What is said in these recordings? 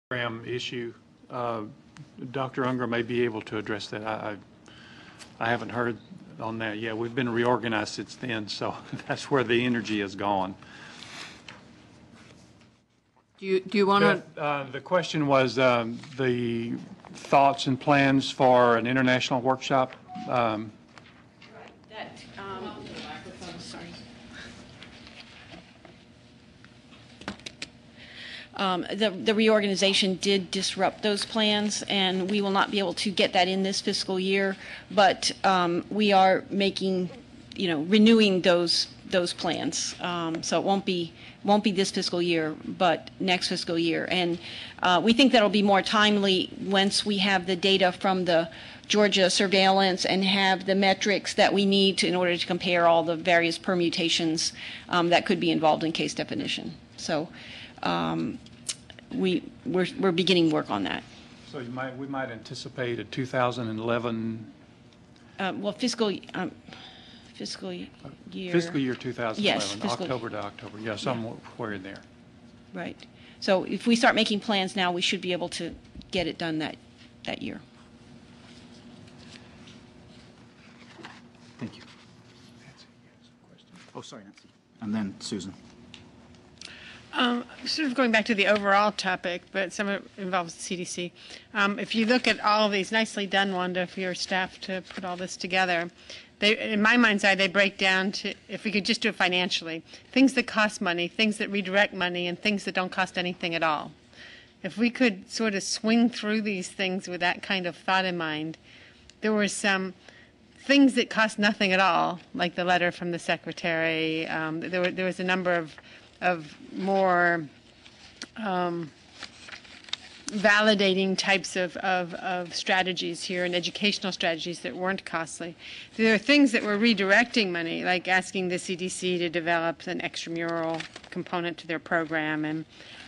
program issue. Dr. Unger may be able to address that. I haven't heard on that yet. We've been reorganized since then, so that's where the energy has gone. Do you want to? The question was the thoughts and plans for an international workshop. The reorganization did disrupt those plans, and we will not be able to get that in this fiscal year. But we are making, renewing those plans. So it won't be this fiscal year, but next fiscal year. And we think that'll be more timely once we have the data from the Georgia surveillance and have the metrics that we need in order to compare all the various permutations that could be involved in case definition. So we're beginning work on that. So we might anticipate a 2011. Well, fiscal year. Fiscal year 2011. Yes, October to October. Yeah, somewhere in there. Right. So if we start making plans now, we should be able to get it done that year. Thank you. Oh, sorry, Nancy. And then Susan. Sort of going back to the overall topic, but some of it involves the CDC. If you look at all of these, nicely done, Wanda, for your staff to put all this together. In my mind's eye, they break down to, if we could just do it financially, things that cost money, things that redirect money, and things that don't cost anything at all. If we could sort of swing through these things with that kind of thought in mind, there were some things that cost nothing at all, like the letter from the secretary. There was a number of more validating types of strategies here and educational strategies that weren't costly. There are things that were redirecting money, like asking the CDC to develop an extramural component to their program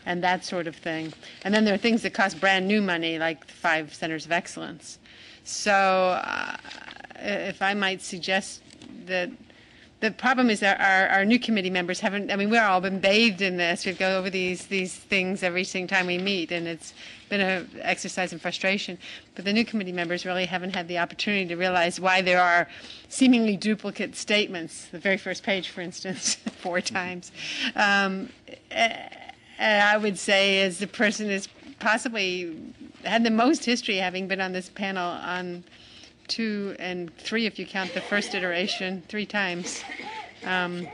and that sort of thing. And then there are things that cost brand new money, like the 5 centers of excellence. So if I might suggest that the problem is that our new committee members haven't, we've all been bathed in this. We go over these things every single time we meet, and it's been an exercise in frustration. But the new committee members really haven't had the opportunity to realize why there are seemingly duplicate statements. The very first page, for instance, 4 times. And I would say, as the person who's possibly had the most history, having been on this panel on 2 and 3, if you count the first iteration, 3 times. The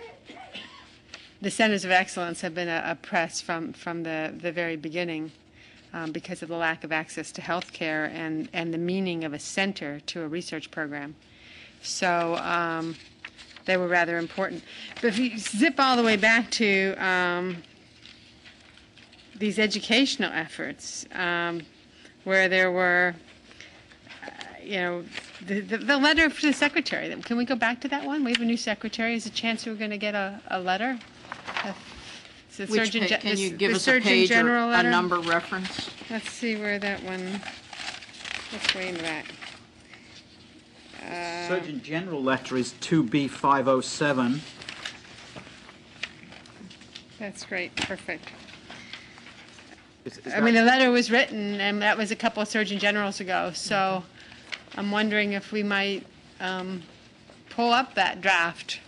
Centers of Excellence have been oppressed from the very beginning because of the lack of access to health care and the meaning of a center to a research program. So they were rather important. But if you zip all the way back to these educational efforts, where there were the letter to the secretary. Can we go back to that one? We have a new secretary. Is a chance we're going to get a letter? Can you give us a page or a number reference? Let's see where that one. Let's way in the back. Surgeon General letter is 2B507. That's great. Perfect. Is the letter was written, and that was a couple of Surgeon Generals ago. So I'm wondering if we might pull up that draft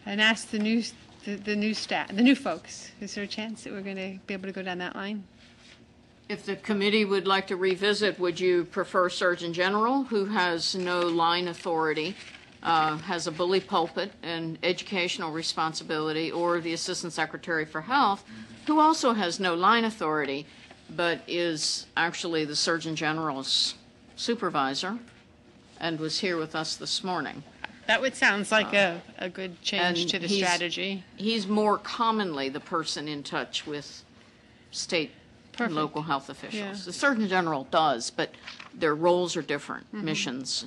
and ask the new staff, the new folks. Is there a chance that we're going to be able to go down that line? If the committee would like to revisit, would you prefer Surgeon General, who has no line authority, has a bully pulpit and educational responsibility, or the Assistant Secretary for Health, who also has no line authority, but is actually the Surgeon General's supervisor and was here with us this morning? That would sound like a good change to the strategy. He's more commonly the person in touch with state and local health officials. Yeah. The Surgeon General does, but their roles are different. Missions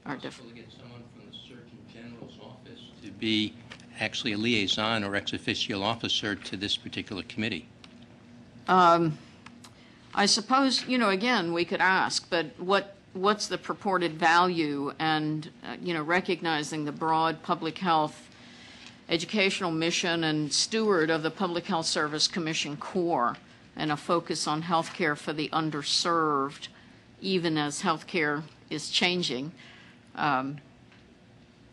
are different. Is it possible to get someone from the Surgeon General's office to be actually a liaison or ex officio officer to this particular committee? I suppose, again, we could ask, but what's the purported value and, recognizing the broad public health educational mission and steward of the Public Health Service Commission Corps and a focus on healthcare for the underserved, even as healthcare is changing.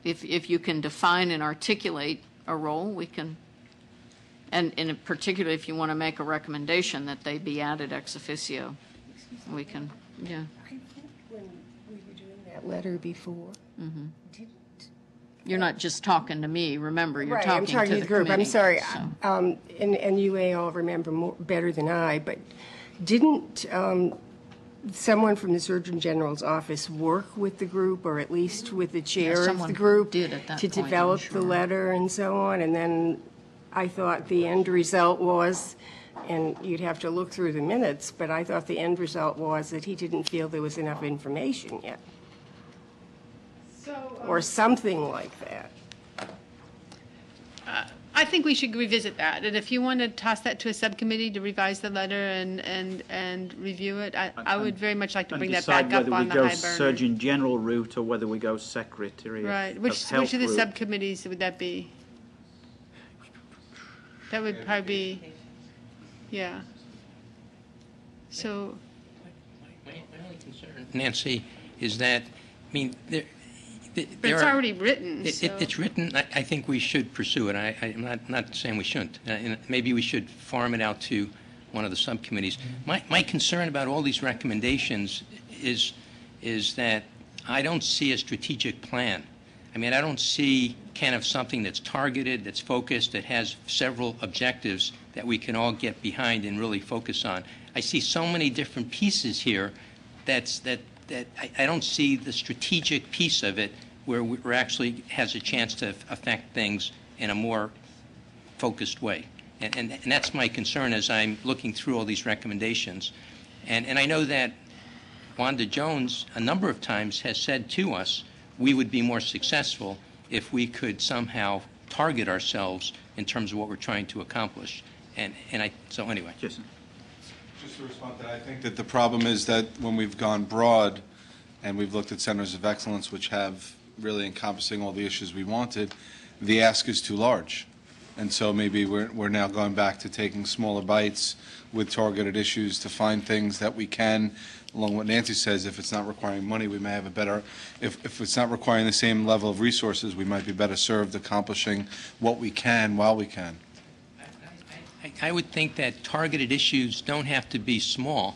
If you can define and articulate a role, we can, and in particular, if you want to make a recommendation that they be added ex officio, we can, yeah. I think when we were doing that letter before, didn't You're not just talking to me, remember, you're right, talking I'm talking to to the the group. committee. I'm sorry, so. and you may all remember better than I, but didn't someone from the Surgeon General's office work with the group, or at least with the chair of someone the group, did at that to point, I'm develop sure. the letter and so on? And then I thought the end result was, and you'd have to look through the minutes, but I thought the end result was that he didn't feel there was enough information yet, or something like that. I think we should revisit that, and if you want to toss that to a subcommittee to revise the letter and review it, I would very much like to bring that back up on the high burner. Whether we go Surgeon General route or whether we go Secretary Right, of which Health of the route. subcommittees would that be? That would probably be, yeah. So, My only concern, Nancy, is that, I mean, but it's already written, so. It's written. I think we should pursue it. I'm not saying we shouldn't. And maybe we should farm it out to one of the subcommittees. My concern about all these recommendations is that I don't see a strategic plan. I mean, I don't see kind of something that's targeted, that's focused, that has several objectives that we can all get behind and really focus on. I see so many different pieces here that I don't see the strategic piece of it where we're actually has a chance to affect things in a more focused way. And that's my concern as I'm looking through all these recommendations. And I know that Wanda Jones a number of times has said to us we would be more successful if we could somehow target ourselves in terms of what we're trying to accomplish. So anyway. Jason. Just to respond to that, I think that the problem is that when we've gone broad and we've looked at centers of excellence which have really encompassing all the issues we wanted, the ask is too large. And so maybe we're now going back to taking smaller bites with targeted issues to find things that we can, along what Nancy says, if it's not requiring money, we may have a better, if it's not requiring the same level of resources, we might be better served accomplishing what we can while we can. I would think that targeted issues don't have to be small.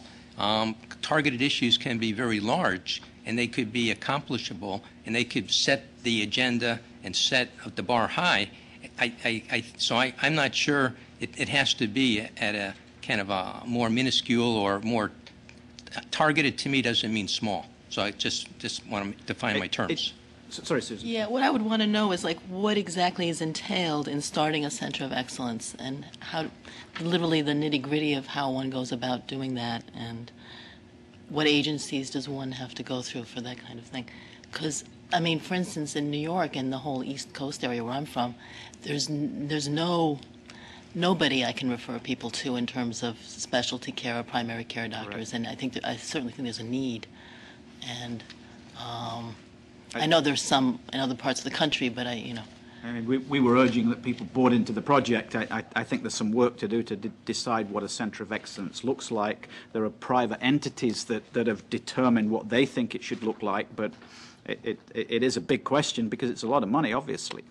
Targeted issues can be very large, and they could be accomplishable, and they could set the agenda and set the bar high. So I'm not sure it has to be at a kind of a more minuscule or more targeted. To me, doesn't mean small. So I just want to define my terms. Sorry, Susan. Yeah, what I would want to know is like what exactly is entailed in starting a center of excellence, and how, literally the nitty-gritty of how one goes about doing that, and what agencies does one have to go through for that kind of thing. Because, I mean, for instance, in New York and the whole East Coast area where I'm from, there's nobody I can refer people to in terms of specialty care or primary care doctors, and I certainly think there's a need. And I know there's some in other parts of the country, but I mean, we were urging that people bought into the project. I think there's some work to do to decide what a centre of excellence looks like. There are private entities that have determined what they think it should look like, but it is a big question because it's a lot of money, obviously.